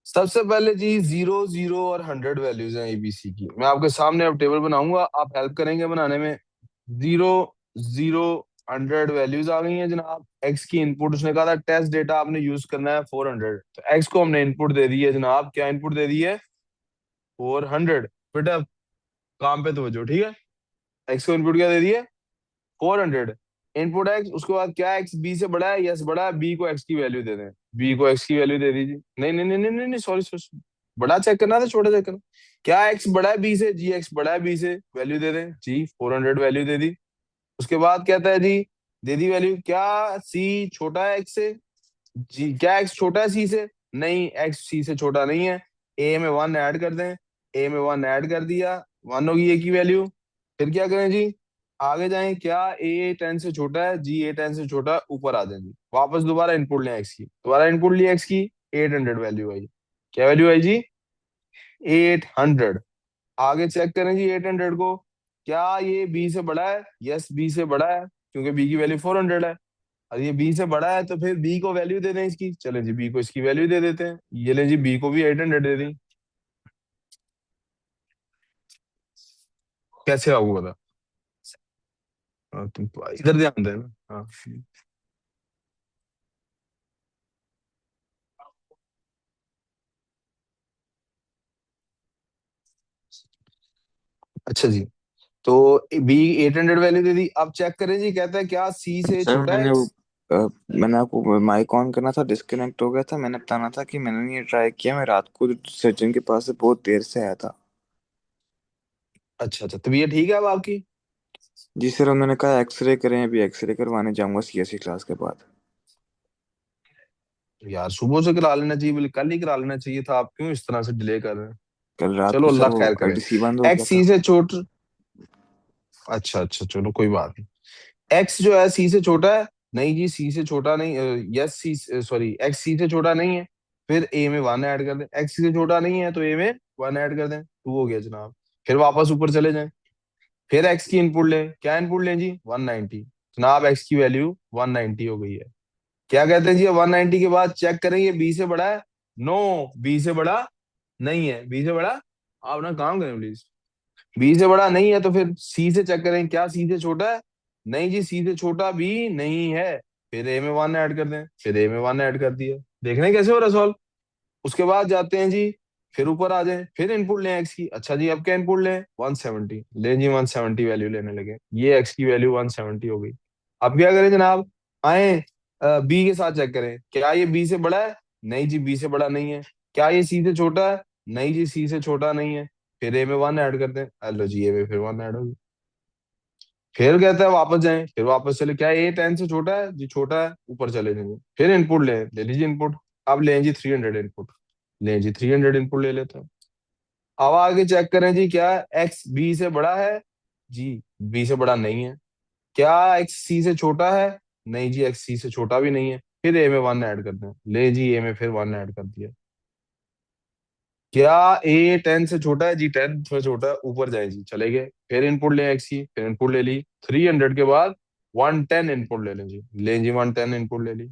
सबसे पहले जी 0 0 और 100 वैल्यूज हैं एबीसी की। मैं आपके सामने अब टेबल बनाऊंगा, आप हेल्प करेंगे बनाने में। 0 0 100 वैल्यूज आ गई हैं जनाब। एक्स की इनपुट उसने कहा था टेस्ट डेटा आपने यूज करना है 400, तो एक्स को हमने इनपुट दे दी है जनाब। क्या इनपुट दे दी है? 400। बेटा काम पे तो ठीक है। एक्स को इनपुट क्या दे दी है? 400। इनपुट एक्स, उसके बाद क्या एक्स बी से बड़ा है? यस बड़ा है। बी को एक्स की वैल्यू दे दें। बी को एक्स की वैल्यू दे दीजिए। नहीं नहीं नहीं नहीं नहीं नहीं, सॉरी सॉरी, बड़ा चेक करना था छोटा चेक करना। क्या एक्स बड़ा है बी से? जी एक्स बड़ा है बी से, वैल्यू दे दें जी। 400 वैल्यू दे दी। उसके बाद कहता है जी, दे दी वैल्यू। क्या सी छोटा है एक्स से? जी। क्या एक्स छोटा है सी से? नहीं, एक्स सी से छोटा नहीं है। ए में 1 ऐड कर दें। ए में 1 ऐड कर दिया, 1 होगी ए की वैल्यू। फिर क्या करें जी? आगे जाएं। क्या ए 10 से छोटा है? जी ए 10 से छोटा है, ऊपर आ जाए जी। वापस दोबारा इनपुट लें एक्स की, दोबारा इनपुट ली एक्स की। 800 वैल्यू आई। क्या वैल्यू आई जी? 800। आगे चेक करें जी 800 को। क्या ये बी से बड़ा है? यस बी से बड़ा है, क्योंकि बी की वैल्यू 400 है। और ये बी से बड़ा है तो फिर बी को वैल्यू दे दें इसकी। चले जी बी को इसकी वैल्यू दे देते हैं। ये ले जी, बी को भी 800 दे दी। कैसे आपको पता? हाँ, तुम इधर ध्यान देना। हाँ। अच्छा जी। तो बी 800 वैल्यू दे दी। अब चेक करें जी, कहता है क्या सी से सर छोटा है एक्स? अ, मैंने आपको माइक ऑन करना था, डिस्कनेक्ट हो गया था। मैंने बताना था कि मैंने ये ट्राई किया, मैं रात को सचिन के पास से बहुत देर से आया था। अच्छा अच्छा, तबीयत ठीक है अब आपकी? जी सर, उन्होंने कहा एक्सरे करें, अभी एक्सरे करवाने जाऊंगा सीएससी क्लास के बाद। यार सुबह से करा लेना चाहिए, बोले कल ही करा लेना चाहिए था। आप क्यों इस तरह से डिले कर रहे हैं? कल रात चलो को सर अल्लाह वो खैर करे। आईडीसी बंद हो गया एक्स सी था। से छोट अच्छा अच्छा, चलो कोई बात नहीं। एक्स जो है सी से छोटा है? नहीं जी, सी से छोटा नहीं। यस सी, सॉरी, एक्स सी से छोटा नहीं है। फिर ए में 1 ऐड कर दें। एक्स सी से छोटा नहीं है तो ए में 1 ऐड कर दें, 2 हो गया जनाब। फिर वापस ऊपर चले जाएं। फिर एक्स की इनपुट लें। क्या इनपुट लें जी? 190। जनाब एक्स की वैल्यू 190 हो गई है। क्या कहते हैं जी? 190 के बाद चेक करें ये बी से बड़ा है? नो, बी से बड़ा नहीं है। बी से बड़ा, आप ना काम करें प्लीज। बी से बड़ा नहीं है तो फिर सी से चेक करें। क्या सी से छोटा है? नहीं जी, सी से छोटा भी नहीं है। फिर ए में 1 ऐड कर दें। फिर ए में 1 ऐड कर दिया। देख रहे हैं कैसे हो रहा सॉल्व? उसके बाद जाते हैं जी, फिर ऊपर आ जाए। फिर इनपुट लें एक्स की। अच्छा जी, अब क्या इनपुट लें? 170 लें जी। 170 वैल्यू लेने लगे। ये एक्स की वैल्यू 170 हो गई। अब क्या करें जनाब? आए, बी के साथ चेक करें। क्या ये बी से बड़ा है? नहीं जी, बी से बड़ा नहीं है। क्या ये सी से छोटा है? नहीं जी, सी से छोटा नहीं है। फिर ए में 1 ऐड करते हैं। हेलो जी, ए में फिर 1 ऐड होगी। फिर कहता है वापस जाएं। फिर वापस चले। क्या ए 10 से छोटा है? जी छोटा है, ऊपर चले जाएंगे। फिर इनपुट ले लीजिए इनपुट। अब लें जी 300 इनपुट। लें जी 300 इनपुट ले लेते हैं। अब आगे चेक करें जी, क्या एक्स बी से बड़ा है? जी बी से बड़ा नहीं है। क्या एक्स सी से छोटा है? नहीं जी, एक्स सी से छोटा भी नहीं है। फिर ए में 1 ऐड करते हैं। ले जी, ए में फिर 1 ऐड कर दिया। क्या ए 10 से छोटा है? जी 10 से छोटा है, ऊपर जाए जी, चले गए। फिर इनपुट ले एक्स की। फिर इनपुट ले ली। 300 के बाद 110 इनपुट ले लें जी। ले जी 110 इनपुट ले ली।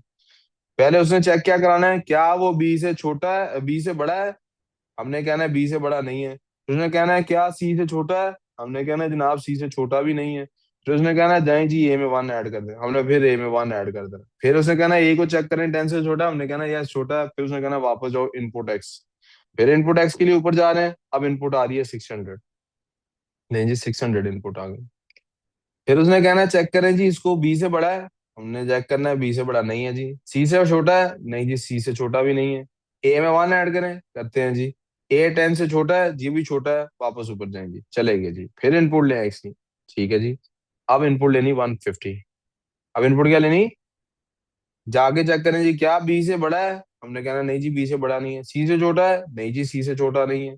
पहले उसने चेक क्या कराना है? क्या वो बी से छोटा है, बी से बड़ा है? हमने कहना है बी से बड़ा नहीं है। फिर उसने कहना है क्या सी से छोटा है? हमने कहना है जनाब सी से छोटा भी नहीं है। फिर उसने कहना है जाए जी, ए में 1 ऐड कर दे। हमने फिर ए में 1 ऐड कर देना। फिर उसने कहना है ए को चेक करें 10 से छोटा है? हमने कहना है यस छोटा है। फिर उसने कहना है वापस जाओ इनपुट एक्स। फिर इनपुट एक्स के लिए ऊपर जा रहे हैं। अब इनपुट आ रही है 600। नहीं जी, 600 इनपुट आ गई। फिर उसने कहना है चेक करें जी इसको, बी से बड़ा है? हमने चेक करना है, बी से बड़ा नहीं है जी। सी से छोटा है? नहीं जी, सी से छोटा भी नहीं है। ए में 1 ऐड करें, करते हैं जी। ए 10 से छोटा है? जी भी छोटा है। वापस ऊपर जाएंगे, चलेंगे जी। फिर इनपुट ले एक्स की। ठीक है जी। अब इनपुट लेनी 150। अब इनपुट क्या लेनी? जाके चेक करें जी, क्या बी से बड़ा है? हमने कहना नहीं जी, बी से बड़ा नहीं है। सी से छोटा है? नहीं जी, सी से छोटा नहीं है।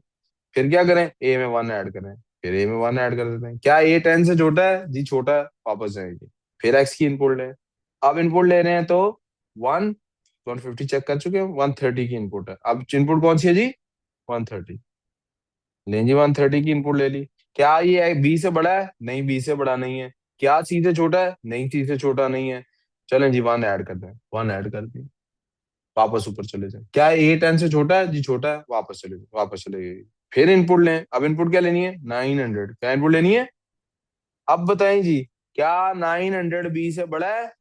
फिर क्या करें? ए में 1 ऐड करें। फिर ए में 1 ऐड कर देते हैं। क्या ए 10 से छोटा है? जी छोटा है। वापस जाएंगे। फिर एक्स की इनपुट लें। अब इनपुट ले रहे हैं तो 150 चेक कर चुके हैं, 130 की इनपुट है। अब इनपुट कौन सी है जी? 130। लें जी 130 की इनपुट ले ली। क्या ये बी से बड़ा है? नहीं, बी से बड़ा नहीं है। क्या सी से छोटा है? नहीं, सी से छोटा नहीं है। चलें जी 1 ऐड कर दें। 1 ऐड कर दी। वापस ऊपर चले जाए। क्या ए 10 से छोटा है? जी छोटा है, वापस चले जाए, वापस चले गए। फिर इनपुट लें, अब इनपुट क्या लेनी है? 900। क्या इनपुट लेनी है? अब बताएं जी, क्या 900 बी से बड़ा है?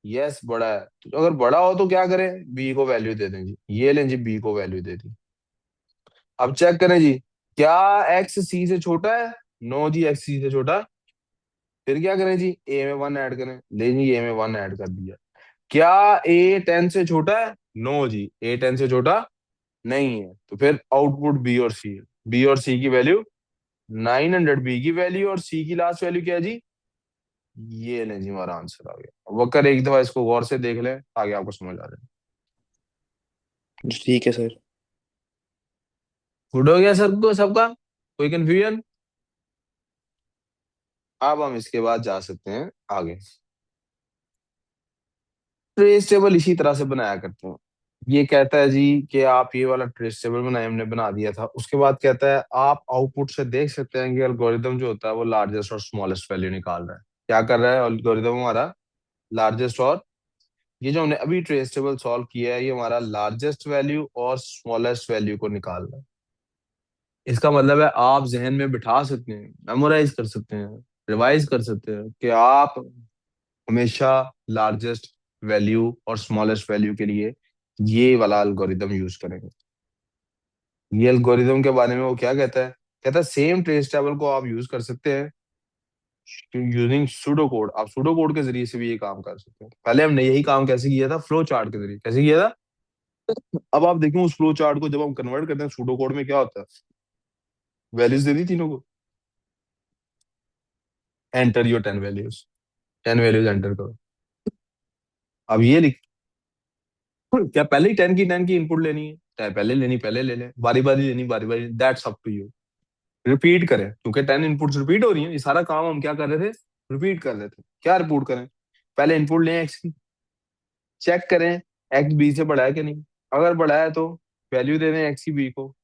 यस बड़ा है। तो अगर बड़ा हो तो क्या करें? बी को वैल्यू दे दें जी, ये लें जी, बी को वैल्यू दे दी। अब चेक करें जी, क्या एक्स सी से छोटा है? नो जी, एक्स सी से छोटा। फिर क्या करें जी? ए में 1 ऐड करें, ले जी, ए में 1 ऐड कर दिया। क्या ए 10 से छोटा है? नो जी, ए 10 से छोटा नहीं है। तो फिर आउटपुट बी और सी है। बी और सी की वैल्यू 900, बी की वैल्यू, और सी की लास्ट वैल्यू क्या है जी? ये लें जी, हमारा आंसर आ गया। वक्कर एक दफा इसको गौर से देख लें, आगे आपको समझ आ जाए। ठीक है सर। गुड हो गया सर को सबका? कोई कंफ्यूजन? अब हम इसके बाद जा सकते हैं आगे। ट्रेस टेबल इसी तरह से बनाया करते हैं। ये कहता है जी कि आप ये वाला ट्रेस टेबल बनाए, हमने बना दिया था। उसके बाद कहता है आप आउटपुट से देख सकते हैं कि एल्गोरिदम जो होता है वो लार्जेस्ट और स्मॉलेस्ट वैल्यू निकाल रहा है। क्या कर रहा है एल्गोरिदम हमारा? लार्जेस्ट और, ये जो हमने अभी ट्रेस टेबल सॉल्व किया है, ये हमारा लार्जेस्ट वैल्यू और स्मॉलेस्ट वैल्यू को निकाल रहा है। इसका मतलब है आप जहन में बिठा सकते हैं, मेमोराइज कर सकते हैं, रिवाइज कर सकते हैं कि आप हमेशा लार्जेस्ट वैल्यू और स्मॉलेस्ट वैल्यू के लिए ये वाला एल्गोरिदम यूज करेंगे। ये एल्गोरिदम के बारे में वो क्या कहता है? कहता है सेम ट्रेस टेबल को आप यूज कर सकते हैं यूजिंग सूडो कोड। आप सूडो कोड के जरिए से भी ये काम कर सकते हैं। पहले हमने यही काम कैसे किया था? फ्लो चार्ट के जरिए। कैसे किया था? अब आप देखें उस फ्लो चार्ट को जब हम कन्वर्ट करते हैं सूडो कोड में, क्या होता है? वैल्यूज दे दी तीनों को, enter your 10 values, 10 values enter करो। अब ये लिख, क्या पहले ही 10 की इनपुट लेनी है? चाहे पहले लेनी पहले ले लें, बारी बारी लेनी बारी बारी, that's up to you. Repeat करें, क्योंकि 10 इनपुट्स रिपीट हो रही हैं। ये सारा काम हम क्या कर रहे थे? रिपीट कर रहे थे। क्या रिपोर्ट करें? पहले इनपुट लें एक्स की, चेक करें एक्स बी से बड़ा है कि नहीं। अगर बड़ा है तो वैल्यू दे दें एक्स की बी को,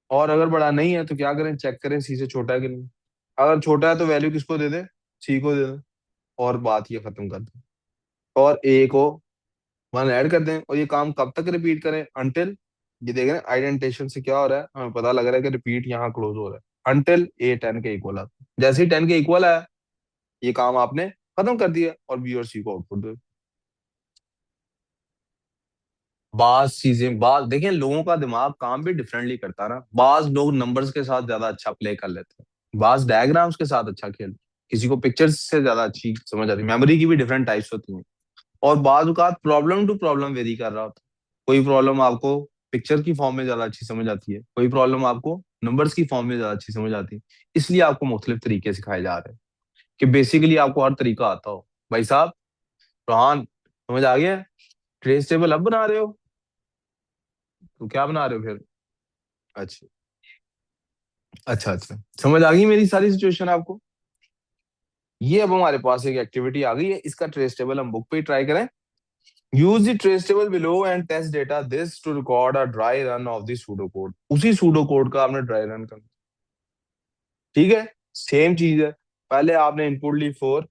और अगर बड़ा नहीं है तो क्या करें? चेक करें सी से छोटा है कि नहीं। अगर छोटा है तो वैल्यू किसको दे दें? सी को दे दें, और बात ये खत्म कर दें। और ए को 1 ऐड कर दें। और ये काम कब तक रिपीट करें? अनटिल, ये देख रहे हैं आइडेंटिटेशन से क्या हो रहा है, हमें पता लग रहा है कि रिपीट यहाँ क्लोज हो रहा है, अनटिल ए 10 के इक्वल आता है। जैसे ही 10 के इक्वल आया, ये काम आपने खत्म कर दिया और बी और सी को आउटपुट दे। बाज चीजें, बाज देखें, लोगों का दिमाग काम भी डिफरेंटली करता है ना। बाज लोग नंबर्स के साथ ज्यादा अच्छा प्ले कर लेते हैं, बाज डायग्राम्स के साथ अच्छा खेल, किसी को पिक्चर्स से ज्यादा अच्छी समझ आती है। मेमोरी की भी डिफरेंट टाइप्स होती हैं, और बाज औकात प्रॉब्लम टू प्रॉब्लम वेरी कर रहा होता है। कोई प्रॉब्लम आपको पिक्चर की फॉर्म में ज्यादा अच्छी समझ आती है, कोई प्रॉब्लम आपको नंबर्स की फॉर्म में ज्यादा अच्छी समझ आती है। इसलिए आपको मुख्तलिफ तरीके सिखाए जा रहे हैं कि बेसिकली आपको हर तरीका आता हो। भाई साहब, रोहान, समझ आ गया? ट्रेस टेबल अब बना रहे हो? तो क्या बना रहे हो फिर? अच्छा, अच्छा, अच्छा, समझ आ गई मेरी सारी सिचुएशन आपको? ये अब हमारे पास एक एक्टिविटी आ गई है, इसका ट्रेस टेबल हम बुक पे ही ट्राई करें। Use the trace table below and test data this to record a dry run of the pseudo code. उसी सूडो कोड का आपने ड्राई रन करना। ठीक है, सेम चीज है। पहले आपने इनपुट ली 4,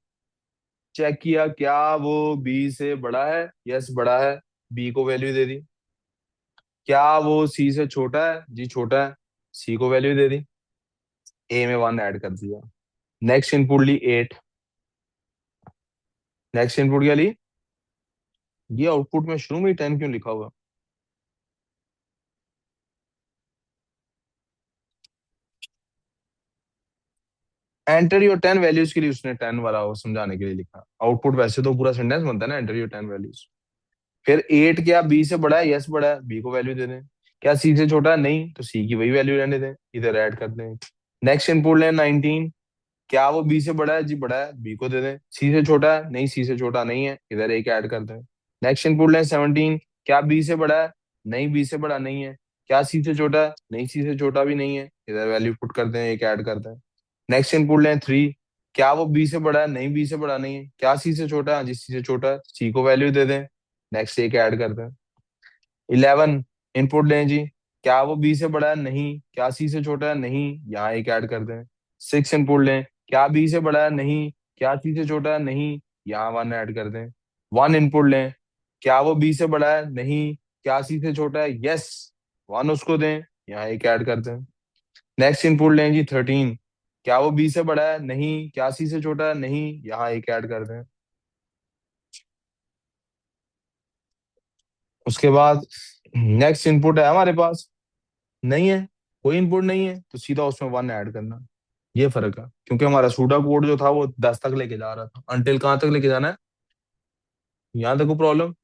चेक किया क्या वो बी से बड़ा है? यस बड़ा है, बी को वैल्यू दे दी। क्या वो सी से छोटा है? जी छोटा है, सी को वैल्यू दे दी। ए में 1 ऐड कर दिया। नेक्स्ट इनपुट ली 8। नेक्स्ट इनपुट क्या ली? ये आउटपुट में शुरू में ही 10 क्यों लिखा हुआ? एंटर योर 10 वैल्यूज के लिए उसने 10 वाला वो समझाने के लिए लिखा। आउटपुट वैसे तो पूरा सेंटेंस बनता है ना, एंटर योर 10 वैल्यूज। फिर 8 क्या बी से बड़ा है? यस बड़ा है, बी को वैल्यू दे दें। क्या सी से छोटा है? नहीं, तो सी की वही वैल्यू रहने दें, इधर ऐड कर दें। नेक्स्ट इनपुट लें 19। क्या वो बी से बड़ा है? जी बड़ा है, बी को दे दें। सी से छोटा है? नहीं, सी से छोटा नहीं है, इधर एक ऐड कर दें। नेक्स्ट इनपुट लें 17। क्या बी से बड़ा है? नहीं, बी से बड़ा नहीं है। क्या सी से छोटा है? नहीं, सी से छोटा भी नहीं है, इधर वैल्यू पुट कर दें, एक ऐड कर दें। नेक्स्ट इनपुट लें 3। क्या वो बी से बड़ा है? नहीं, बी से बड़ा नहीं है। क्या सी से छोटा है? जी सी से छोटा है, सी को वैल्यू दे दें। नेक्स्ट एक ऐड कर दें। 11 इनपुट लें जी। क्या वो बी से बड़ा है? नहीं। क्या सी से छोटा है? नहीं, यहाँ एक ऐड कर दें। 6 इनपुट लें। क्या बी से बड़ा है? नहीं। क्या सी से छोटा है? नहीं, यहाँ 1 ऐड कर दें। 1 इनपुट लें। क्या वो बी से बड़ा है? नहीं। क्या सी से छोटा है? यस, 1 उसको दें, यहाँ एक ऐड करते हैं। नेक्स्ट इनपुट लें जी 13, क्या वो बी से बड़ा है? नहीं। क्या सी से छोटा है? नहीं, यहाँ एक ऐड कर दें। उसके बाद नेक्स्ट इनपुट है हमारे पास, नहीं है, कोई इनपुट नहीं है, तो सीधा उसमें 1 ऐड करना। ये फर्क है, क्योंकि हमारा सूडो कोड जो था वो 10 तक लेके जा रहा था। अनटिल कहाँ तक लेके जाना है? यहाँ तक को प्रॉब्लम।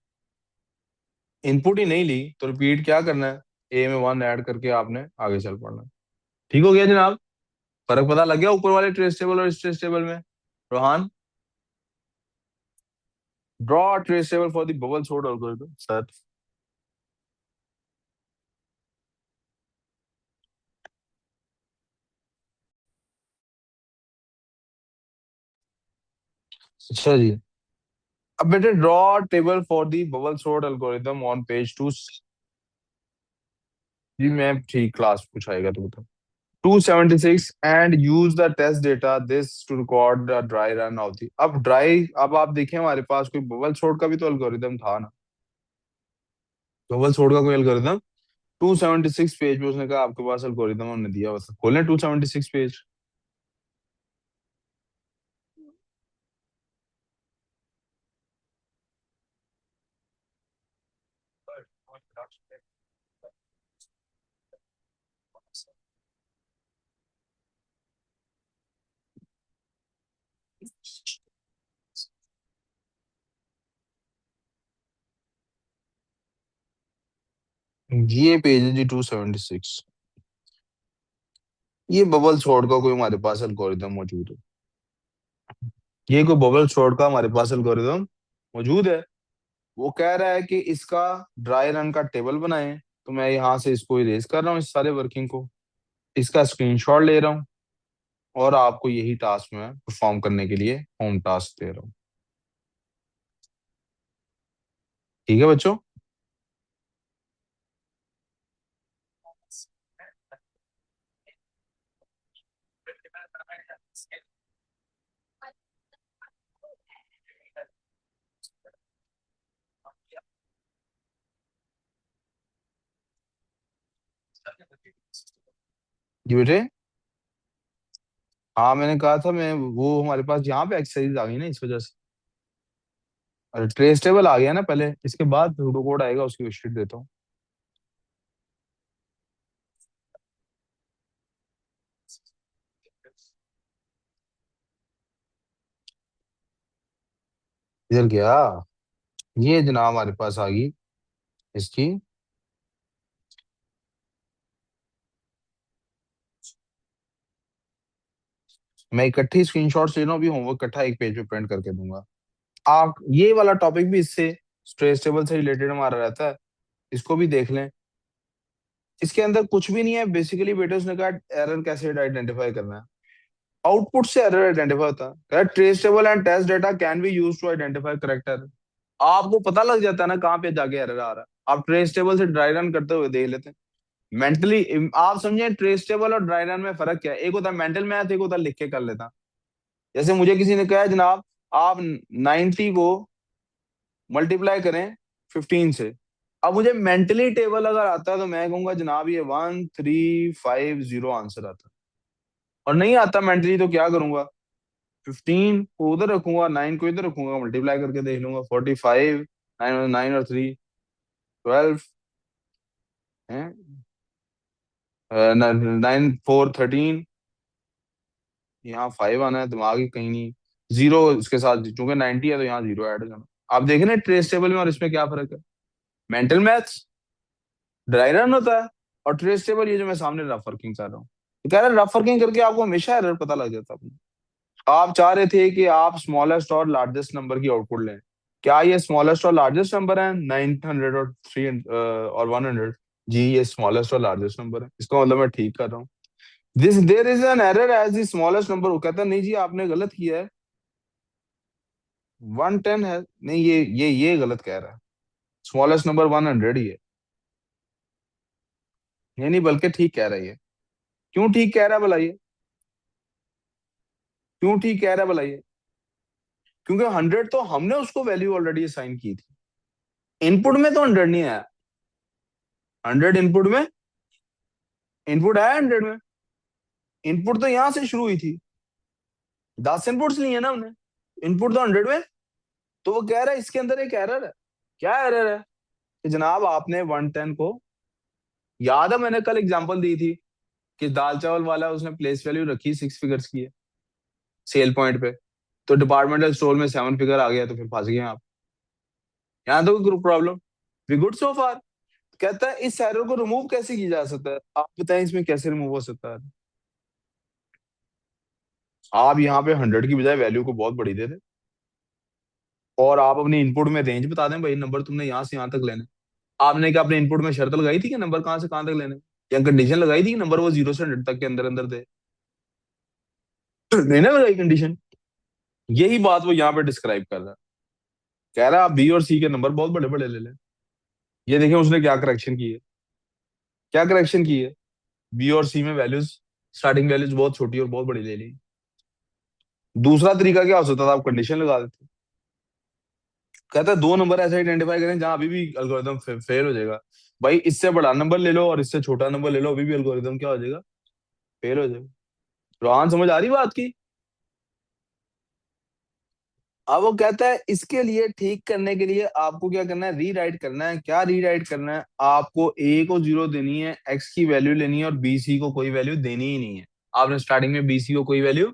इनपुट ही नहीं ली तो रिपीट क्या करना है? ए में 1 ऐड करके आपने आगे चल पड़ना है। ठीक हो गया जनाब? फर्क पता लग गया ऊपर वाले ट्रेस टेबल और इस ट्रेस टेबल में? Rohan, draw trace table for the bubble sort algorithm. Sir, अच्छा जी। अब बेटे draw table for the bubble sort algorithm on page 2। जी मैं ठीक, क्लास पूछाएगा तो बता। 276 and use the test data this to record the dry run of the. अब ड्राई, अब आप देखें हमारे पास कोई बबल सॉर्ट का भी तो एल्गोरिथम था ना। बबल सॉर्ट का कोई एल्गोरिथम 276 पेज पे उसने कहा आपके पास एल्गोरिथम हमने दिया, बस खोलें 276 पेज। ये पेज है जी 276। ये बबल सॉर्ट का कोई हमारे पास एल्गोरिथम मौजूद है। ये कोई बबल सॉर्ट का हमारे पास एल्गोरिथम मौजूद है। वो कह रहा है कि इसका ड्राई रन का टेबल बनाएं। तो मैं यहाँ से इसको इरेज कर रहा हूँ, इस सारे वर्किंग को, इसका स्क्रीनशॉट ले रहा हूँ, और आपको यही टास्क मैं परफॉर्म करने के लिए होम टास्क दे रहा हूँ। ठीक है बच्चों? जी बेटे, हाँ मैंने कहा था, मैं वो हमारे पास यहाँ पे एक्सरसाइज आ गई ना, इस वजह से। अरे ट्रेस टेबल आ गया ना पहले, इसके बाद सूडो कोड आएगा, उसकी विशेष देता हूँ। इधर गया, ये जनाब हमारे पास आ गई इसकी। मैं इकट्ठी स्क्रीनशॉट्स ले रहा हूँ, अभी होमवर्क इकट्ठा एक पेज पे प्रिंट करके दूंगा। आप ये वाला टॉपिक भी इससे, स्ट्रेस टेबल से रिलेटेड हमारा रहता है, इसको भी देख लें। इसके अंदर कुछ भी नहीं है बेसिकली बेटे, उसने कहा एरर कैसे आइडेंटिफाई करना है। आउटपुट से एरर आइडेंटिफाई होता है। Trace table and test data can be use to identify correct error. आपको पता लग जाता है ना कहाँ पे जाके एरर आ रहा है, आप ट्रेस टेबल से ड्राई रन करते हुए देख लेते हैं। मेंटली आप समझे ट्रेस टेबल और ड्राई रन में फर्क क्या है? एक होता है मेंटल मैथ, एक होता है लिख के कर लेता। जैसे मुझे किसी ने कहा है जनाब आप 90 को मल्टीप्लाई करें 15 से। अब मुझे मेंटली टेबल अगर आता है तो मैं कहूंगा जनाब ये 1350 आंसर आता है। और नहीं आता मेंटली तो क्या करूंगा? 15 को उधर रखूंगा, 9 को इधर रखूंगा, मल्टीप्लाई करके देख लूंगा। 45, 9 9 और 3 12 है, 9 4 13। यहाँ 5 आना है, दिमाग ही कहीं नहीं। जीरो इसके साथ, चूंकि 90 है तो यहाँ जीरो ऐड करना। आप देख रहे हैं ट्रेस टेबल में और इसमें क्या फर्क है? मेंटल मैथ्स ड्राई रन होता है, और ट्रेस टेबल ये जो मैं सामने रफ वर्किंग कर रहा हूँ। तो कह रहे हैं रफ वर्किंग करके आपको हमेशा एरर पता लग जाता है। आप चाह रहे थे कि आप स्मॉलेस्ट और लार्जेस्ट नंबर की आउटपुट लें। क्या ये स्मॉलेस्ट और लार्जेस्ट नंबर है? 900 और 3 और 100? जी ये स्मॉलेस्ट और लार्जेस्ट नंबर है, इसका मतलब मैं ठीक कर रहा हूँ। This there is an error as the smallest number. वो कहता है नहीं जी आपने गलत किया है, 110 है। नहीं, ये गलत कह रहा है, स्मॉलेस्ट नंबर 100 ही है। नहीं नहीं, बल्कि ठीक कह रहा है ये। क्यों ठीक कह रहा है भला ये? क्यों ठीक कह रहा है भला ये? क्योंकि 100 तो हमने उसको वैल्यू ऑलरेडी असाइन की थी, इनपुट में तो 100 नहीं आया। 100 इनपुट में, इनपुट है 100 में, इनपुट तो यहां से शुरू हुई थी, 10 इनपुट्स लिए ना हमने, इनपुट तो 100 में। तो वो कह रहा है इसके अंदर एक एरर है। क्या एरर है? कि जनाब आपने 110 को, याद है मैंने कल एग्जांपल दी थी कि दाल चावल वाला उसने प्लेस वैल्यू रखी 6 फिगर्स की है सेल पॉइंट पे, तो डिपार्टमेंटल स्टोर में 7 फिगर आ गया, तो फिर फंस गए आप। यहाँ तो कोई प्रॉब्लम, वी गुड सो फार। कहता है इस एरर को रिमूव कैसे किया जा सकता है, आप बताएं इसमें कैसे रिमूव हो सकता है। आप यहाँ पे 100 की बजाय वैल्यू को बहुत बड़ी दे दें, और आप अपनी इनपुट में रेंज बता दें, भाई नंबर तुमने यहाँ से यहाँ तक लेने। आपने क्या अपने इनपुट में शर्त लगाई थी कि नंबर कहाँ से कहाँ तक लेने, या कंडीशन लगाई थी कि नंबर वो 0 से 100 तक के अंदर अंदर दे? नहीं ना लगाई कंडीशन। यही बात वो यहाँ पे डिस्क्राइब कर रहा है। कह रहा है आप बी और सी के नंबर बहुत बड़े बड़े ले लें। ये देखें उसने क्या करेक्शन की है, क्या करेक्शन की है। बी और सी में वैल्यूज, स्टार्टिंग वैल्यूज बहुत छोटी और बहुत बड़ी ले ली। दूसरा तरीका क्या हो सकता था, आप कंडीशन लगा देते। कहता है दो नंबर ऐसे आइडेंटिफाई करें जहां अभी भी एल्गोरिदम फेल हो जाएगा। भाई इससे बड़ा नंबर ले लो और इससे छोटा नंबर ले लो, अभी भी एल्गोरिदम क्या हो जाएगा, फेल हो जाएगा। रोहान समझ आ रही बात की? अब वो कहता है इसके लिए ठीक करने के लिए आपको क्या करना है, रीराइट करना है। क्या रीराइट करना है? आपको ए को 0 देनी है, एक्स की वैल्यू लेनी है, और बी सी को कोई वैल्यू देनी ही नहीं है। आपने स्टार्टिंग में बी सी को कोई वैल्यू,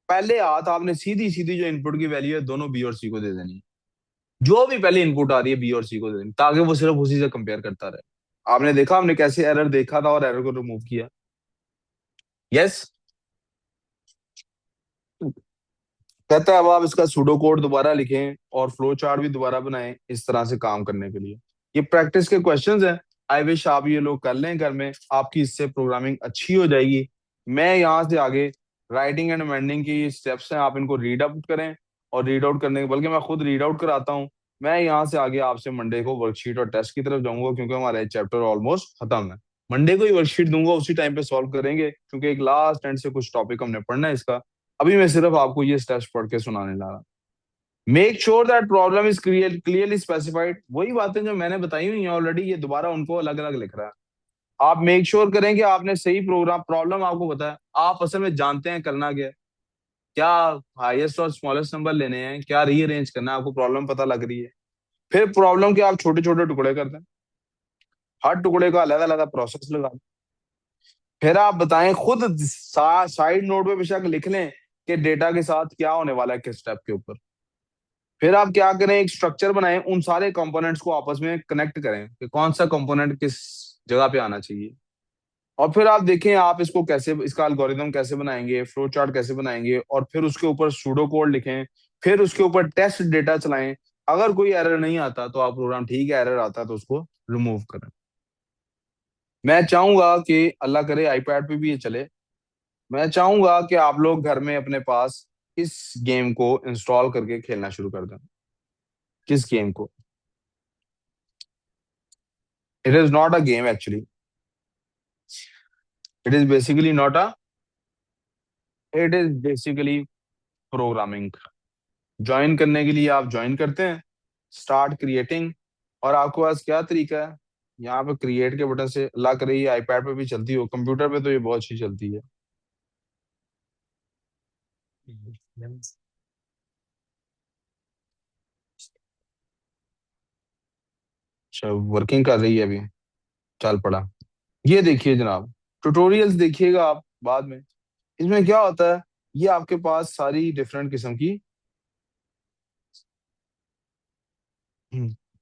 पहले हाथ आपने सीधी सीधी जो इनपुट की वैल्यू है दोनों बी और सी को दे देनी है। जो भी पहले इनपुट आ रही है बी और सी को दे देनी, ताकि वो सिर्फ उसी से कंपेयर करता रहे। आपने देखा हमने कैसे एरर देखा था और एरर को रिमूव किया। यस। कहता है अब आप इसका सूडो कोड दोबारा लिखें और फ्लो चार्ट भी दोबारा बनाएं इस तरह से काम करने के लिए। ये प्रैक्टिस के क्वेश्चंस हैं। आई विश आप ये लोग कर लें घर में, आपकी इससे प्रोग्रामिंग अच्छी हो जाएगी। मैं यहाँ से आगे राइटिंग एंड अमेंडिंग की स्टेप्स हैं, आप इनको रीड आउट करें। और रीड आउट करने के, बल्कि मैं खुद रीड आउट कराता हूँ। मैं यहाँ से आगे आपसे मंडे को वर्कशीट और टेस्ट की तरफ जाऊंगा, क्योंकि हमारा चैप्टर ऑलमोस्ट खत्म है। मंडे को ही वर्कशीट दूंगा, उसी टाइम पे सॉल्व करेंगे, क्योंकि एक लास्ट एंड से कुछ टॉपिक हमने पढ़ना है इसका। अभी मैं सिर्फ आपको ये स्टेप्स पढ़ के सुनाने लगा। Make sure that problem is clearly specified. वही बातें जो मैंने बताई हुई हैं ऑलरेडी, ये दोबारा उनको अलग अलग लिख रहा है। आप मेक श्योर करें कि आपने सही प्रोग्राम, प्रॉब्लम आपको पता है, आप असल में जानते हैं करना क्या है। क्या हाईएस्ट और स्मॉलेस्ट नंबर लेने हैं, क्या रीअरेंज करना है, आपको प्रॉब्लम पता लग रही है। फिर प्रॉब्लम के आप छोटे छोटे टुकड़े करते हैं, हर टुकड़े का अलग अलग प्रोसेस लगा। फिर आप बताएं खुद, साइड नोट पे बेशक लिख लें कि डेटा के साथ क्या होने वाला है किस स्टेप के ऊपर। फिर आप क्या करें, एक स्ट्रक्चर बनाएं, उन सारे कंपोनेंट्स को आपस में कनेक्ट करें कि कौन सा कंपोनेंट किस जगह पे आना चाहिए। और फिर आप देखें आप इसको कैसे, इसका एल्गोरिदम कैसे बनाएंगे, फ्लो चार्ट कैसे बनाएंगे, और फिर उसके ऊपर सूडो कोड लिखें। फिर उसके ऊपर टेस्ट डेटा चलाएं। अगर कोई एरर नहीं आता तो आप प्रोग्राम ठीक है, एरर आता है तो उसको रिमूव करें। मैं चाहूंगा कि अल्लाह करे आईपैड पे भी ये चले। मैं चाहूंगा कि आप लोग घर में अपने पास इस गेम को इंस्टॉल करके खेलना शुरू कर दें। किस गेम को? It is not a game actually, it is basically not a, it is basically programming. Join करने के लिए आप ज्वाइन करते हैं, स्टार्ट क्रिएटिंग। और आपके पास क्या तरीका है, यहाँ पे क्रिएट के बटन से, अल्लाह करे ये आईपैड पे भी चलती हो, कंप्यूटर पे तो ये बहुत अच्छी चलती है। अच्छा वर्किंग कर रही है अभी, चल पड़ा। ये देखिए जनाब, ट्यूटोरियल्स देखिएगा आप बाद में। इसमें क्या होता है, ये आपके पास सारी डिफरेंट किस्म की,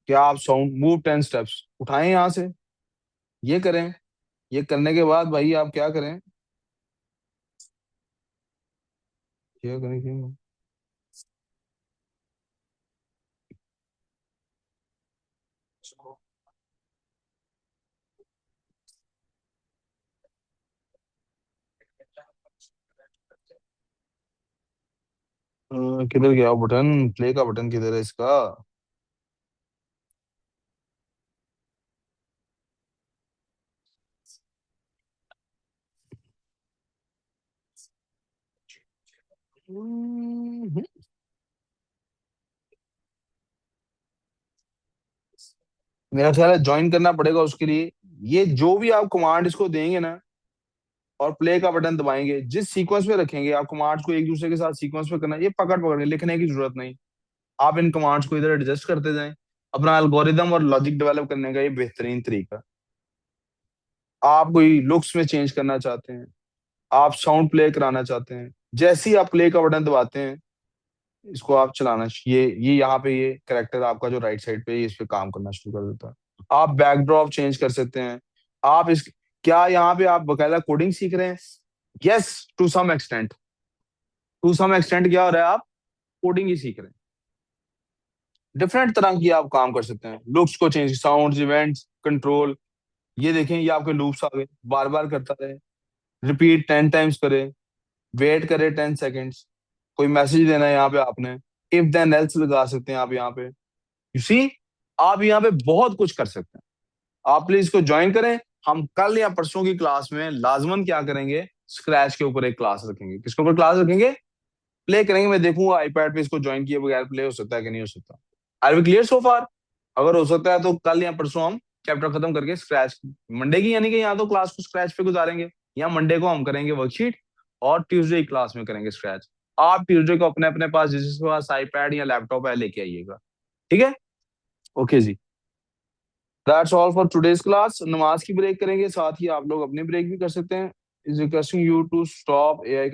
क्या आप साउंड मूव 10 स्टेप्स उठाएं यहाँ से, ये करें। ये करने के बाद भाई आप क्या करें, क्या करें क्या? किधर गया बटन, प्ले का बटन किधर है इसका? हम्म, मेरा ख्याल है ज्वाइन करना पड़ेगा उसके लिए। ये जो भी आप कमांड इसको देंगे ना और प्ले का बटन दबाएंगे, जिस सीक्वेंस में रखेंगे आप कमांड्स को एक दूसरे के साथ सीक्वेंस में करना, ये पकड़ पकड़ के लिखने की जरूरत नहीं। आप इन कमांड्स को इधर एडजस्ट करते जाएं। अपना एल्गोरिदम और लॉजिक डेवलप करने का ये बेहतरीन तरीका। आप कोई लुक्स में चेंज करना चाहते हैं, आप साउंड प्ले कराना चाहते हैं, जैसे ही आप प्ले का बटन दबाते हैं इसको आप चलाना, ये यहाँ पे ये करेक्टर आपका जो राइट साइड पे है, ये इस पे काम करना शुरू कर देता है। आप बैकड्रॉप चेंज कर सकते हैं। आप इस क्या यहाँ पे आप बकायदा कोडिंग सीख रहे हैं? Yes, to some extent. To some extent क्या हो रहा है, आप कोडिंग ही सीख रहे हैं। डिफरेंट तरह की आप काम कर सकते हैं, लुक्स को चेंज, साउंड, इवेंट्स, कंट्रोल। ये देखें, ये आपके लूप्स आ गए, बार बार करता रहे, रिपीट 10 टाइम्स करे, वेट करे 10 सेकेंड्स, कोई मैसेज देना है यहाँ पे आपने, इफ देन एल्स लगा सकते हैं आप यहाँ पे। यू सी, आप यहाँ पे बहुत कुछ कर सकते हैं। आप प्लीज इसको ज्वाइन करें। हम कल या परसों की क्लास में लाजमन क्या करेंगे, स्क्रैच के ऊपर एक क्लास रखेंगे। किसके ऊपर क्लास रखेंगे? प्ले करेंगे। मैं देखूंगा आईपैड पे इसको ज्वाइन किए बगैर प्ले हो सकता है कि नहीं हो सकता। आर वी क्लियर सो फार? अगर हो सकता है तो कल या परसों हम चैप्टर खत्म करके स्क्रैच मंडे की, यानी कि यहाँ तो क्लास को स्क्रैच पे गुजारेंगे, या मंडे को हम करेंगे वर्कशीट और ट्यूसडे की क्लास में करेंगे स्क्रैच। आप ट्यूसडे को अपने अपने पास जिसके पास आईपैड या लैपटॉप है लेके आइएगा। ठीक है, ओके जी। That's all for today's class. नमाज की ब्रेक करेंगे, साथ ही आप लोग अपनी ब्रेक भी कर सकते हैं। Is requesting you to stop AI